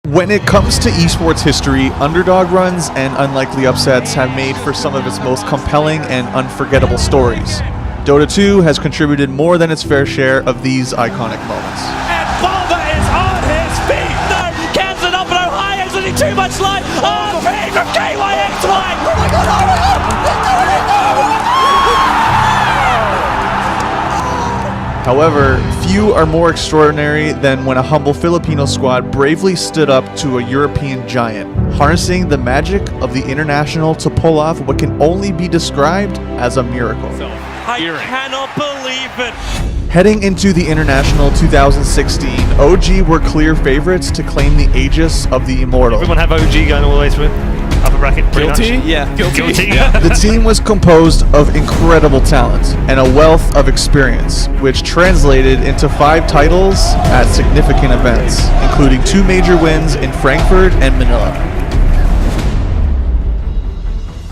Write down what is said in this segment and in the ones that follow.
When it comes to esports history, underdog runs and unlikely upsets have made for some of its most compelling and unforgettable stories. Dota 2 has contributed more than its fair share of these iconic moments. And Bomber is on his feet! No! Cans it up, no high, exiting too much light! Oh, feed from KYXY! Oh my god, oh my god! However, few are more extraordinary than when a humble Filipino squad bravely stood up to a European giant, harnessing the magic of the international to pull off what can only be described as a miracle. I cannot believe it! Heading into the International 2016, OG were clear favorites to claim the Aegis of the Immortal. Everyone have OG going all the way through upper bracket. Guilty? Yeah. Guilty. The team was composed of incredible talent and a wealth of experience, which translated into 5 titles at significant events, including 2 major wins in Frankfurt and Manila.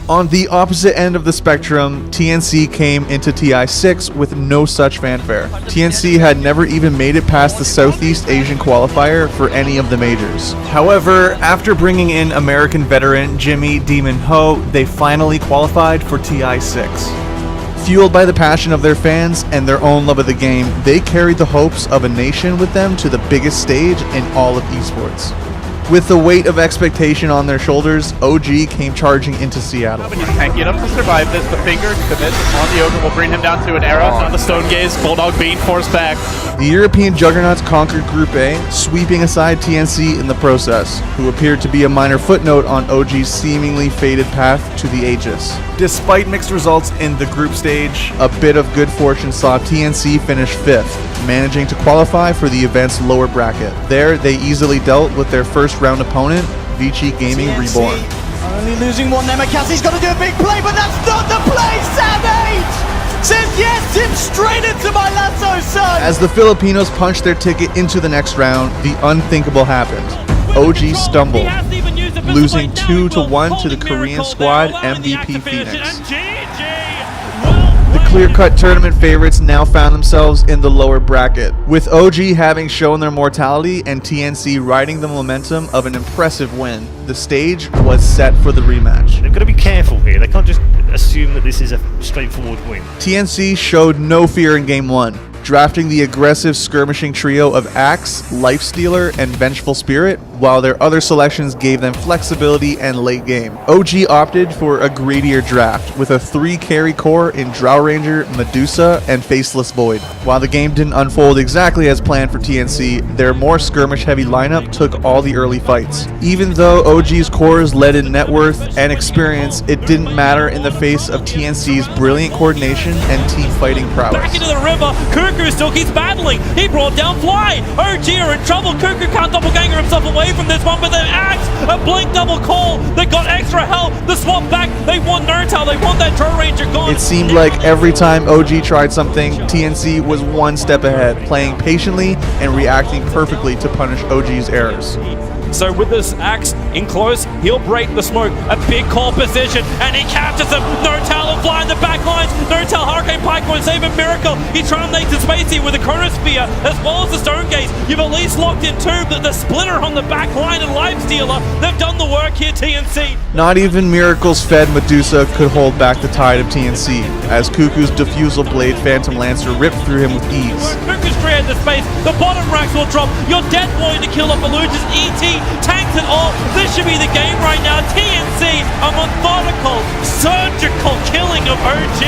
On the opposite end of the spectrum, TnC came into TI6 with no such fanfare. TnC had never even made it past the Southeast Asian qualifier for any of the majors. However, after bringing in American veteran Jimmy Demon Ho, they finally qualified for TI6. Fueled by the passion of their fans and their own love of the game, they carried the hopes of a nation with them to the biggest stage in all of esports. With the weight of expectation on their shoulders, OG came charging into Seattle. You can't get him to survive this. The finger commit on the Ogre will bring him down to an era. On the Stone Gaze, Bulldog being forced back. The European juggernauts conquered Group A, sweeping aside TnC in the process, who appeared to be a minor footnote on OG's seemingly fated path to the Aegis. Despite mixed results in the group stage, a bit of good fortune saw TnC finish 5th, managing to qualify for the event's lower bracket. There, they easily dealt with their first round opponent, Vici Gaming TnC Reborn. Only losing one there, McCassie's got to do a big play, but that's not the play! Savage says yes, him straight into my lasso, son! As the Filipinos punched their ticket into the next round, the unthinkable happened. OG stumbled, losing 2-1 to the Korean squad MVP Phoenix. The clear-cut tournament favorites now found themselves in the lower bracket, with OG having shown their mortality and TnC riding the momentum of an impressive win. The stage was set for the rematch. They've got to be careful here. They can't just assume that this is a straightforward win. TnC showed no fear in Game 1, drafting the aggressive skirmishing trio of Axe, Lifestealer, and Vengeful Spirit, while their other selections gave them flexibility and late game. OG opted for a greedier draft, with a 3-carry core in Drow Ranger, Medusa, and Faceless Void. While the game didn't unfold exactly as planned for TnC, their more skirmish-heavy lineup took all the early fights. Even though OG's cores led in net worth and experience, it didn't matter in the face of TnC's brilliant coordination and team fighting prowess. Back into the river, Cuckoo still keeps battling. He brought down Fly. OG are in trouble. Cuckoo can't doppelganger himself away from this one, but then Axe, a blink double call. They got extra help. The swap back. They want Nurtal. They want that Drow Ranger gone. It seemed like every time OG tried something, TnC was one step ahead, playing patiently and reacting perfectly to punish OG's errors. So with this Axe in close, he'll break the smoke. A big call position, and he captures him. Nurtal and Fly in the back lines. Nurtal, Hurricane Pike won't save a Miracle. He terminates his space here with a Chronosphere, as well as the Stone Gaze. You've at least locked in 2, but the Splitter on the back line and Lifestealer, they've done the work here, TnC. Not even Miracle's fed Medusa could hold back the tide of TnC, as Cuckoo's Diffusal Blade Phantom Lancer ripped through him with ease. Cuckoo's created the space. The bottom racks will drop. You're dead boy to kill off Illusions. ET tanks it all. This should be the game right now. TnC, a methodical, surgical killing of OG.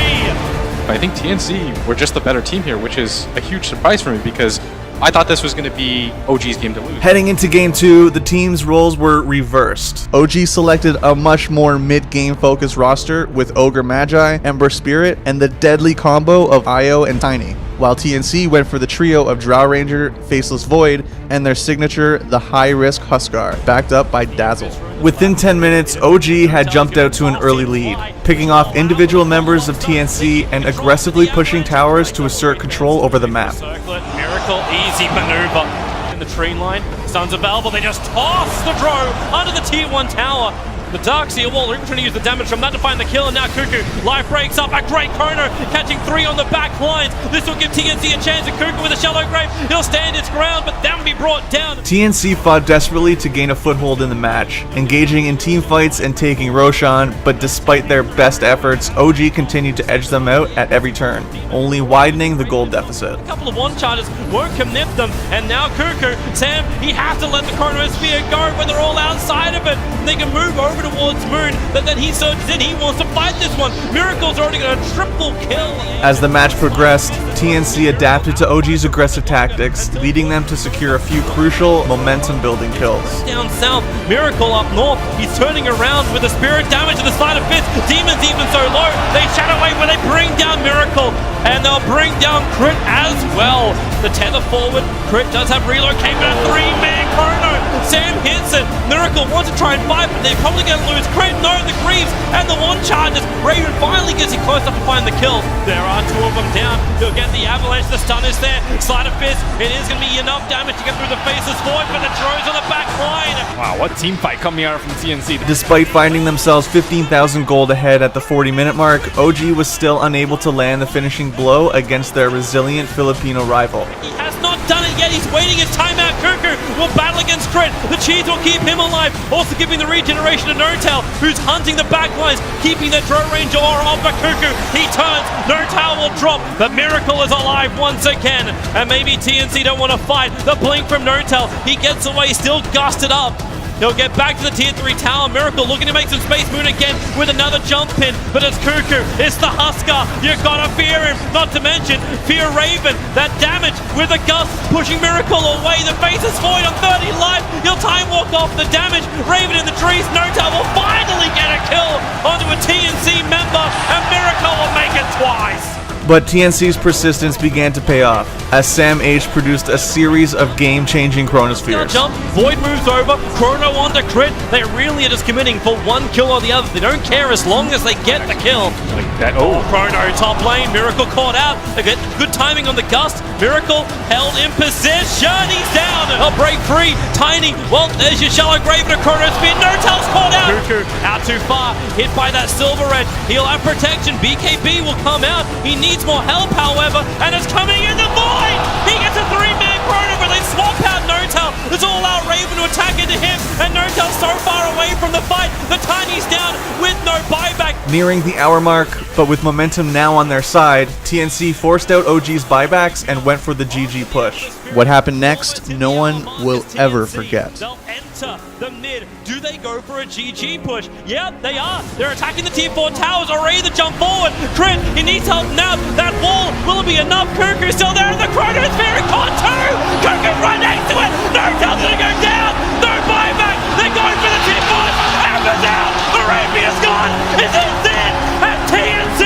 I think TnC were just the better team here, which is a huge surprise for me because I thought this was going to be OG's game to lose. Heading into Game 2, the team's roles were reversed. OG selected a much more mid-game focused roster with Ogre Magi, Ember Spirit, and the deadly combo of Io and Tiny, while TnC went for the trio of Drow Ranger, Faceless Void, and their signature, the high-risk Huskar, backed up by Dazzle. Within 10 minutes, OG had jumped out to an early lead, picking off individual members of TnC and aggressively pushing towers to assert control over the map. Miracle, easy maneuver. In the tree line, Sons of Valve, they just toss the Drow under the tier 1 tower. The Dark Seal Wall, trying to use the damage from that to find the kill, and now Cuckoo, life breaks up, a great Chrono, catching 3 on the back lines. This will give TnC a chance, and Cuckoo with a shallow grave, he'll stand his ground, but then be brought down. TnC fought desperately to gain a foothold in the match, engaging in team fights and taking Roshan, but despite their best efforts, OG continued to edge them out at every turn, only widening the gold deficit. A couple of one charges won't commit them, and now Cuckoo, Sam, he has to let the Chronosphere go when they're all outside of it. They can move over towards Moon, but then he surges in, he wants to fight this one. Miracle's already got a triple kill. As the match progressed, TnC adapted to OG's aggressive tactics, leading them to secure a few crucial momentum-building kills. Down south, Miracle up north, he's turning around with the spirit damage to the side of Fitz. Demon's even so low, they shadow wave where they bring down Miracle, and they'll bring down Crit as well. The tether forward, Crit does have relocate, but a 3-man Chrono. Sam hits it, Miracle wants to try and fight, but they're probably going to lose. Crit, no, the Greaves, and the one charges. Raven finally gets it close enough to find the kill. There are 2 of them down, he'll get the avalanche, the stun is there. Sleight of Fist, it is going to be enough damage to get through the faces forward, but the throws on the back line. Wow, what team fight coming out from TnC. Despite finding themselves 15,000 gold ahead at the 40-minute mark, OG was still unable to land the finishing blow against their resilient Filipino rival. He has not done it yet, he's waiting his timeout. Cuckoo will battle against Crit, the cheese will keep him alive, also giving the regeneration to No-Tail, who's hunting the back lines, keeping the throw range aura off of Cuckoo. He turns, No-Tail will drop, but Miracle is alive once again, and maybe TnC don't want to fight. The blink from No-Tail, he gets away, still gusted up. He'll get back to the tier 3 tower. Miracle looking to make some space. Moon again with another jump pin, but it's Cuckoo, it's the Husker. You gotta fear him, not to mention fear Raven. That damage with the gust pushing Miracle away. The face is void on 30 life. He'll time walk off the damage. Raven in the trees. No-Tail will finally get a kill onto a TnC member, and Miracle will make it twice. But TnC's persistence began to pay off, as Sam H produced a series of game-changing Chronospheres. Jump, Void moves over, Chrono on the Crit. They really are just committing for one kill or the other. They don't care as long as they get the kill. Like that. Oh, Chrono top lane, Miracle caught out. They get good timing on the gust. Miracle held in position. He's down. They'll break free. Tiny. Well, there's your shallow grave and a Chronosphere. No-Tail's caught out. Cuckoo out too far. Hit by that silver edge. He'll have protection. BKB will come out. He needs more help, however, and it's coming in the void. He gets a 3-man Chrono, but they swap out No-Tail. There's all-out Raven to attack into him, and No-Tail's so far away from the fight. The Tiny's down with no buyback. Nearing the hour mark, but with momentum now on their side, TnC forced out OG's buybacks and went for the GG push. What happened next, no one will ever forget. They'll enter the mid. Do they go for a GG push? Yeah, they are. They're attacking the tier 4 towers, already the jump forward. Crit, he needs help now. That wall, will it be enough? Cuckoo's still there, and the Chronosphere caught 2! Cuckoo's right next to it! No-Tail's gonna go down! No buyback! They're going for the tier 4! Amber's out! Arabia's gone! Is this it? Has TnC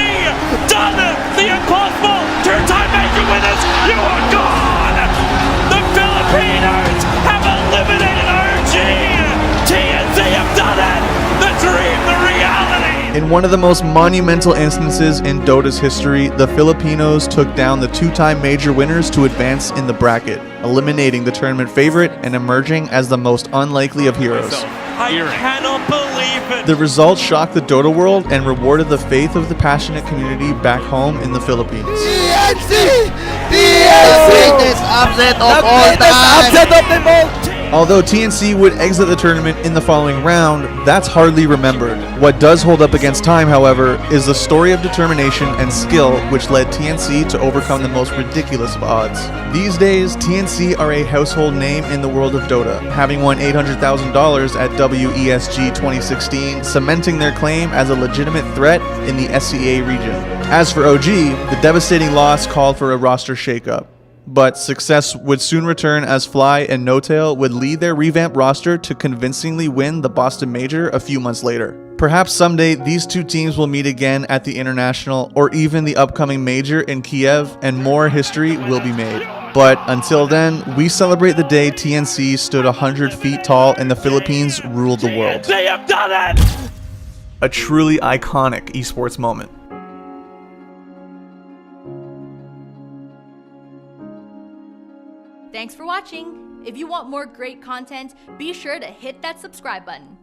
done the impossible? 2-time major winners! You are gone! The Filipinos have eliminated OG! TnC have done it! The dream, the reality! In one of the most monumental instances in Dota's history, the Filipinos took down the 2-time major winners to advance in the bracket, eliminating the tournament favorite and emerging as the most unlikely of heroes. I cannot believe it! The result shocked the Dota world and rewarded the faith of the passionate community back home in the Philippines. TnC! Greatest upset of all time! Although TnC would exit the tournament in the following round, that's hardly remembered. What does hold up against time, however, is the story of determination and skill which led TnC to overcome the most ridiculous of odds. These days, TnC are a household name in the world of Dota, having won $800,000 at WESG 2016, cementing their claim as a legitimate threat in the SCA region. As for OG, the devastating loss called for a roster shakeup. But success would soon return as Fly and No-Tail would lead their revamped roster to convincingly win the Boston Major a few months later. Perhaps someday these two teams will meet again at the International or even the upcoming Major in Kiev, and more history will be made. But until then, we celebrate the day TnC stood 100 feet tall and the Philippines ruled the world. They have done it! A truly iconic esports moment. Thanks for watching. If you want more great content, be sure to hit that subscribe button.